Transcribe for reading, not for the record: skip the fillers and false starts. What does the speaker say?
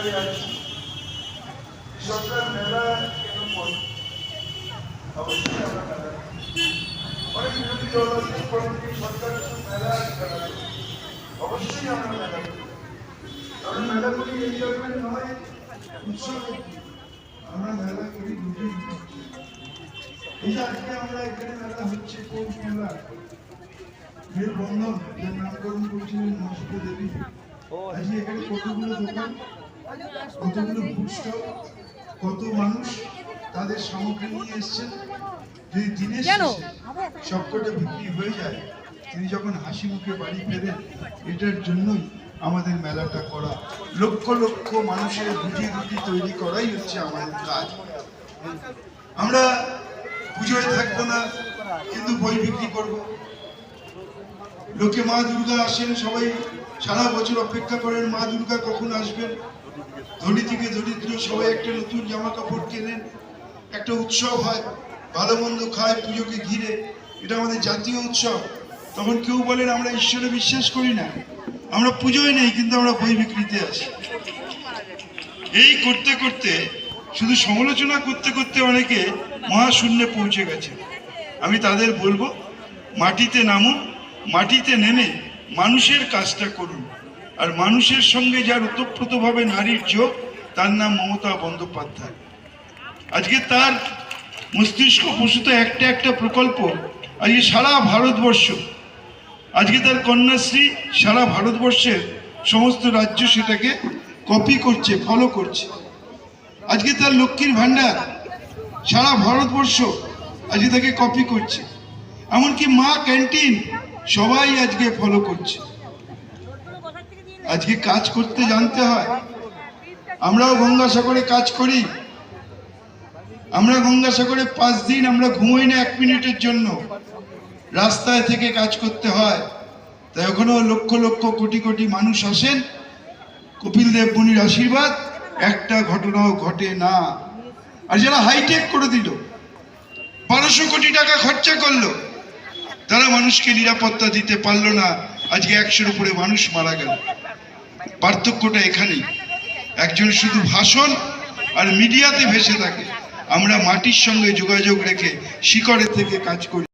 করে আছি সরকার মেলা কেন করে অবশ্যই আমরা মেলা অনেক বিরোধী দল আছে সরকার মেলা অবশ্যই আমরা মেলা করি। কারণ মেলা করি এই জন্য নয় উৎসব আমরা মেলা করি বুঝি এই যে আজকে আমরা এখানে মেলা হচ্ছে কোন মেলা মেল বন্ধন যার নামকরণ করেছিলেন মহাশ্রী দেবী। আজকে এখানে কতগুলো দোকান, কতগুলো ফুড স্টল, কত মানুষ তাদের সামগ্রী নিয়ে এসছেন। যদি দিনের শেষে সবকটা বিক্রি হয়ে যায়, তিনি যখন হাসি মুখে বাড়ি ফেরেন, এটার জন্যই আমাদের মেলাটা করা। লক্ষ লক্ষ মানুষের রুজি রুটি তৈরি করাই হচ্ছে আমাদের কাজ। আমরা পুজোয় থাকবো না, কিন্তু বই বিক্রি করবো। লোকে মা দুর্গা আসেন, সবাই সারা বছর অপেক্ষা করেন মা দুর্গা কখন আসবেন। ধনী থেকে দরিদ্র সবাই একটা নতুন জামা কাপড় কেনেন, একটা উৎসব হয়, ভালো মন্দ খায় পুজোকে ঘিরে। এটা আমাদের জাতীয় উৎসব। তখন কেউ বলেন আমরা ঈশ্বরে বিশ্বাস করি না, আমরা পুজোয় নেই, কিন্তু আমরা বই বিক্রিতে আসি। এই করতে করতে, শুধু সমালোচনা করতে করতে অনেকে মহাশূন্যে পৌঁছে গেছে। আমি তাদের বলবো, মাটিতে নামুন, মাটিতে নেমে মানুষের কাজটা করুন। আর মানুষের সঙ্গে যার ওতপ্রোতভাবে নারীর যোগ, তার নাম মমতা বন্দ্যোপাধ্যায়। আজকে তার মস্তিষ্ক প্রসূত একটা একটা প্রকল্প আজকে সারা ভারতবর্ষ, আজকে তার কন্যাশ্রী সারা ভারতবর্ষের সমস্ত রাজ্য সেটাকে কপি করছে, ফলো করছে। আজকে তার লক্ষ্মীর ভান্ডার সারা ভারতবর্ষ আজকে তাকে কপি করছে। এমনকি মা ক্যান্টিন সবাই আজকে ফলো করছে। আজকে কাজ করতে জানতে হয়। আমরাও গঙ্গাসাগরে কাজ করি, আমরা গঙ্গাসাগরে 5 দিন আমরা ঘুমোই না 1 মিনিটের জন্য, রাস্তায় থেকে কাজ করতে হয়। তাই ওখানেও লক্ষ লক্ষ কোটি কোটি মানুষ আসেন। কপিল দেব মুনির আশীর্বাদ, একটা ঘটনাও ঘটে না। আর যারা হাইটেক করে দিল, 1200 কোটি টাকা খরচা করলো, তারা মানুষকে নিরাপত্তা দিতে পারলো না। আজকে 100-এর উপরে মানুষ মারা গেল। পার্থক্যটা এখানেই। একজন শুধু ভাষণ আর মিডিয়াতে ভেসে থাকে, আমরা মাটির সঙ্গে যোগাযোগ রেখে শিকড়ে থেকে কাজ করি।